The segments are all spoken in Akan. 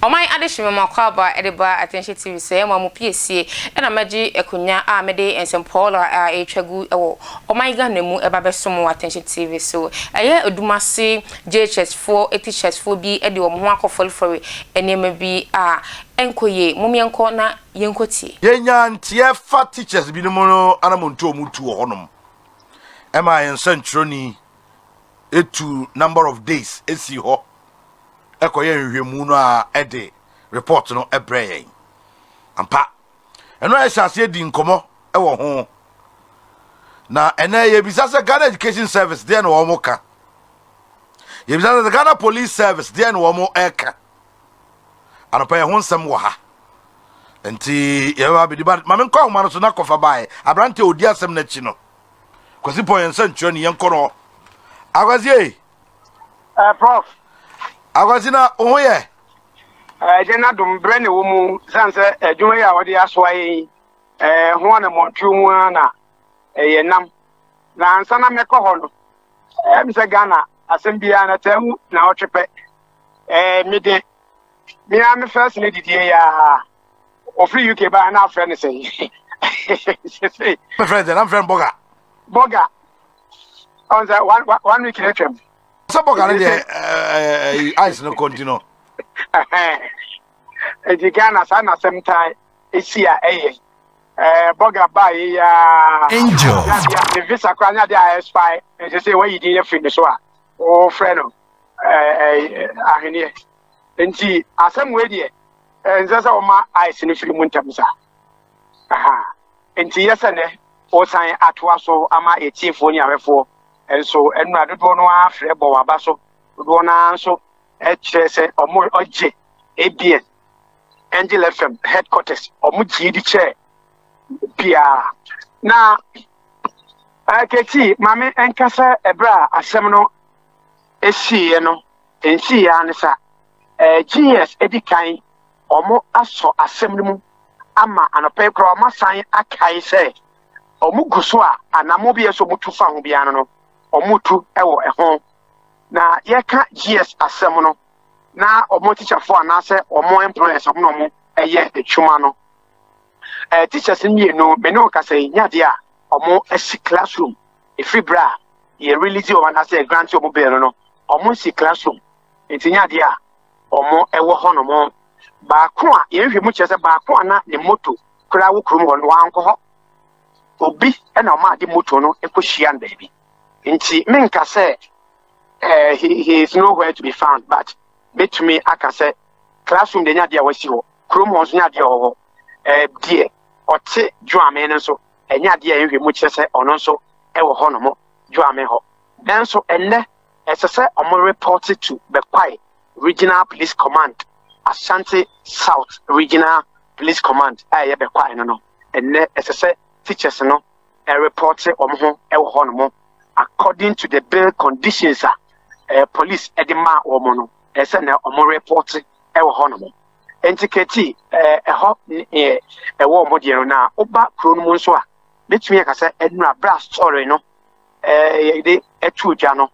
Omai adishime makwaba edeba attention TV say mamu PSC ena maji ekunya a mede ensempola a etwagu ewo omai ga nemu eba besomo attention TV so eye Adumasa JHS 4 teachers 4 bi ede wo ho akofol enema bi a enkoye mumienko na yenkoti yenya ntie fa teachers bi no no anamonto omutu honom ema yensantroni etu number of days esi ho ekoye nhwemu no a ede report no ebrey ampa eno ehase di nkomo ewo ho na ena ye bisasa Ghana Education Service there no wo ka ye bisasa Ghana Police Service there no wo eka anopa ye ho nsem wo ha enti ye ba bi ba ma men kwa ma no so na kofa bae abrante odi asem na chi no kwasi poyen sancho ni yenko no agwazie Prof agwazina ohoye jena dum brene wo mu sanse adwuma ya wode asoa yi ho na montu mu na ye nam na ansa na mekọ ho no mse Ghana asem bia na tamu na otwepe mide mi am first lady die ya ofri UK ba na friend say my friend I'm friend boga on the one week later so boga dey ice no continue the Ghana sana same time isia boga ba ya angel the visa kwanya dey expire and say why you didn't finish so oh friend ahene enti asem we dey nzasa o ma ice ni firi muntam sa enti yesane o san atwa so ama etiefo ni awefo enso enu adodo no afre bo waba so dodo na so kire se omo oje ABN Angel FM headquarters omo gidi chair bia na aketi mame enkasa ebra asem no ehie no ensi ya ne sa GS edikan omo aso asem no mu ama anope kro ma san akai se omo guso a anamo bi eso mutu fa ho bia no omutu ewo ehon na yeka GS asem no na omo teacher for na se omo employers omo no eye etwuma no teachers ni no me no ka say nyade a omo esi classroom efibra ye release o na say grant omo be no omo si classroom enti nyade a omo ewo ho no mo ba ko a ye hwe mu chese ba ko na ne moto kura wo krum ho no anko ho obi na o ma de moto no ekohia nda bi nti menka say he is nowhere to be found but bet me aka say classroom de nyade a wasi ho krum ho so nyade ho die ote dwame no so nyade a hwe mu chese ono so ewo ho no mo dwame ho then so enne esese omo report to Bekwai Regional Police Command Ashanti South Regional Police Command Bekwai no enne esese teachers no report ho ewo ho no mo according to the bail conditions police edema omo no ese na omo report ewo ho no mo entiketi eho ewo omo de no na oba kro no nso a betumi aka se enura bra story no de etuja no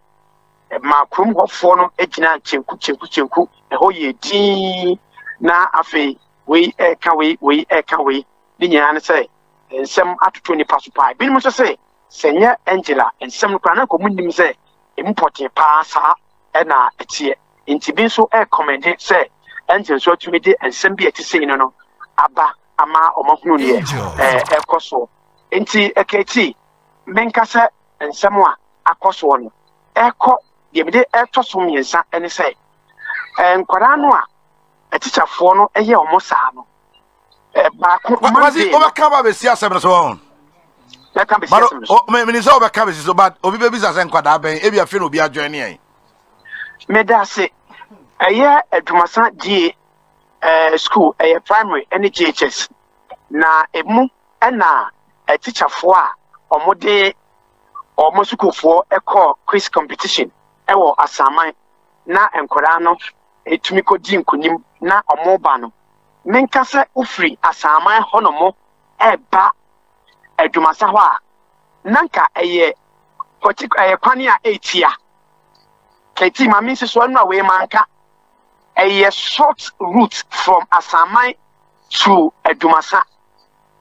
ma krom hofo no egina chenku eho ye din na afei we eka we ni nyana se ensem atoto ni pasopa bi mo se senya Angela ensem kra na ko munnim se importing pa sa na etie enti bi so recommend se Angela so tumi de ensem bi eti sei no aba ama omahunu ne ekoso enti eketi menkasa ensem a akoso no eko de mede etoso miensa ene se nkwara no a teacherfo no eye omosa no ba ko mazi obaka ba be sia asem so on na kan be sia asem so me ni so obaka be so bad obi be bisa se nkwada ben e bia fe no obi adwen ne en me da se eye Adumasa die school eye primary and JHS na emu na teacherfo a omode omo sukufo eko quiz competition ewo asaman na enkwara no etumi ko di nkunim na omo ba no menka se ofri asaman honomo eba Adumasa ho a nanka eye kwani a etia keti mami so no we manka a short route from Asamai to Adumasa.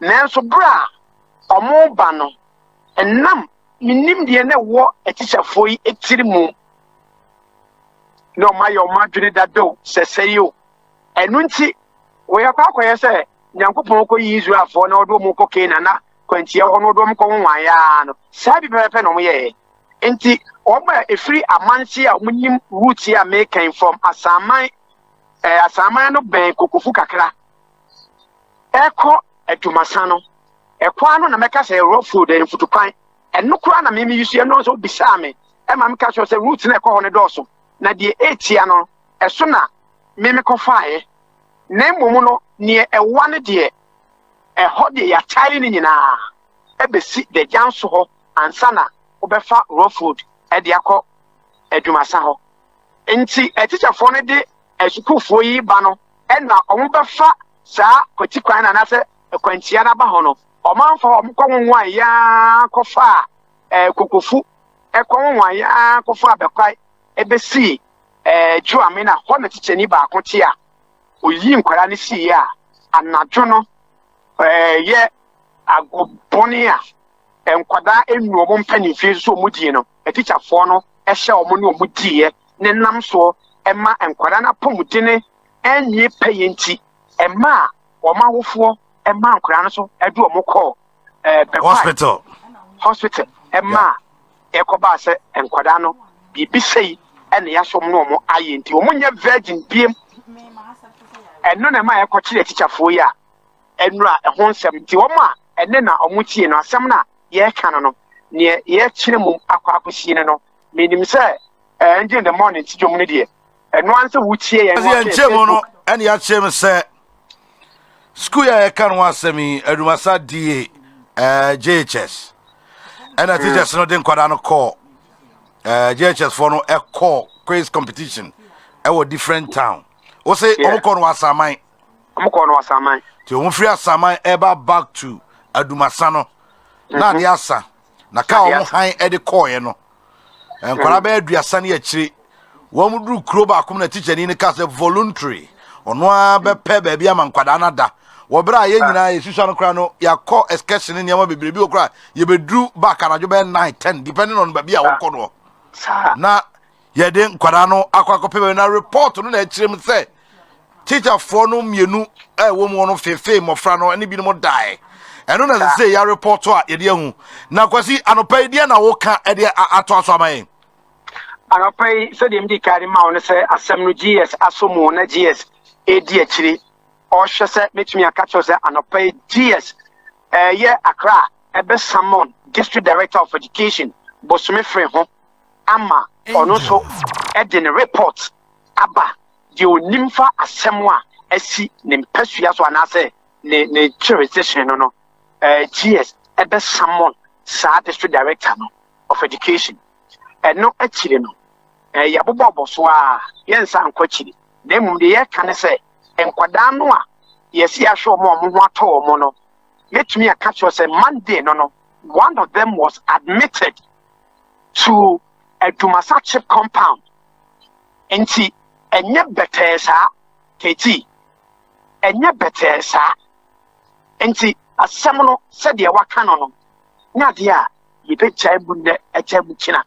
Nanso bra omo ba no enam minim de na wo atichafo yi etiri mu no mayo madwene da do seseyo enu nti wo yakwakoye se nyankopon ko yi Israelfo na odo mu ko Canaan kwantia ho no odo mu ko nwan ya no sabi pepe no mo ye nti omo efiri amanchi a munim route ya making from Asamai no ben kokofu kakra eko Adumasa no ekwa no na meka say raw food en futupan eno kura na me use e no so bisa me e ma meka say route na ekọ ho ne doso na de etia no eso na me kofae na mmomu no ne ewa ne de e ho de ya tire ni nyina e besi de janso ho ansa na obefa raw food e de akọ Adumasa ho enti etichafo ne de esukufo yi ba no e na omo befa saa kwatikwan na se ekwantia na ba ho no omanfa omkonwa ya kofa kokofu ekonwa ya kofa bekwai ebesi juamina ho na ticheni ba akote a oyi nkwara ne si ya anadwo no ye agobone a enkwada enu omo mpanimfi so omudie no etichafo no ehye omo ne omudie ne nam so ema enkwara na pomudine enye payenti ema omawofo ema nkwara no so edu omukọ hospital ema ekoba se enkwada no bibi sei ene yasom no omo ayenti omunye virgin biem eno na ma ekọchire tichafo ya enura ehon nsem nti oma ene na omutie no asem na ye ka no ne ye kire mu akwakosie ne no menim se in the morning ti jom ne de eno anse wutie ye no ene ya chem se school ya kan wasemi Adumasa DA JHS and teachers no den kwada no call JHS for no call quiz competition e different town o say omko no Asamai ti o free Asamai ever back to Adumasa no na de asa na ka o han e de call ye no enkwara ba aduasa ne akire wo mudru kro ba akom na teacher ni ka say voluntary ono a be pe ba bia man kwada na da wobra ye nyina ye susua no kra no yakọ excursion ne ma bebre bi okra ye bedru back anajo be 9 10 depending on ba bia wokọ no na ye de nkwada no akwakope na report no na akirem se teacher for no mienu wo mu no fefe mofra no ene bi no die eno na say ya report a ye de hu na kwasi anopai dia na wo ka e de ato aso amaye anopai so de mdi kari ma won se asem no GS asomo na GS edi akiri or shese metumi akacho se anopai GS ye Accra ebe Salmon District Director of Education Bosome free ho ama ono so e de report aba de onimfa asem a asi ne mpasua so anase ne jurisdiction no GS ebe Salmon sa District Director no of Education no akire no ya bobo so a yensa ankwachiri na emum de ye kan se enkwada no a yesi ahwe omo ho ato omo no metumi akacho say Monday no one of them was admitted to Adumasa chip compound enti enye betesa keti enye betesa enti asem no se de waka no nya de a yebe chaibu ne echabu china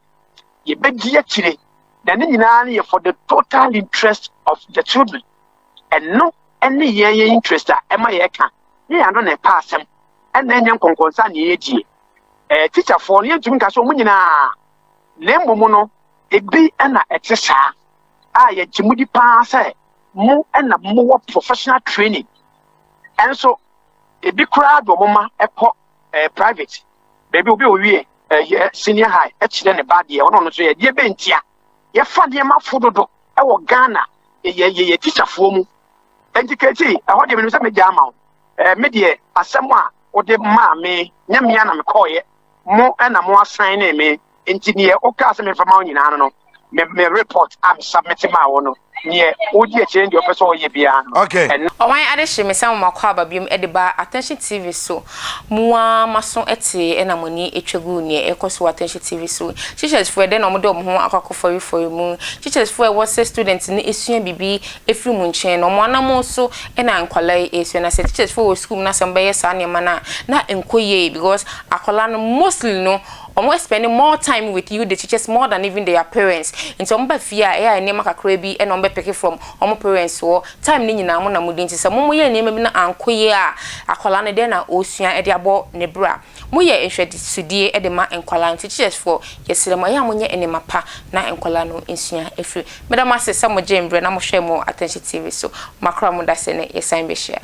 yebe gi akire na ne nyina ne for the total interest of the children and no any ye interest a ema ye ka ye ando na passem and then yan konkonsa ne ye die teacher for ne ntumi ka so mu nyina na mmomu no ebi na etesa a ye gimudi pa se mu na mo professional training and so ebi kura do moma ekọ private baby obi owie senior high e kire ne bad ye ono no so ye die bentia ye fa de ma fododo e wo Ghana ye teacher for mu educate ho de me se me jama me de asem a wo de ma me nyamia na me koye mo na mo assign na me engineer o ka se me fama nyina no me report am submit ma wo no near Odi change your person or ye beyond. Okay. Oh, why I did me some of my bium at the bar attention TV so Mua mason ete and amoni echagu near Ecoso attention TV so teachers for then on dom home for you moon teachers for was a student in issue BB a few moon chain or one more so and I inquire is when I said teachers for school na some bay sunny mana not inquire because I call mostly no. Almost spending more time with you, the teachers, more than even their parents. And so, fear, I name a crabby and picking from our parents or time nini na mona mudinti. Some more name na anquia, a colana dena ocean at the abo nebra. Moya interested today at the ma and colana teachers for yes, the Maya monia and mapa na and colano in Sia if you. Madam Master, some of Jane Brenna share more attention TV so Macron would send it, yes, I'm be share.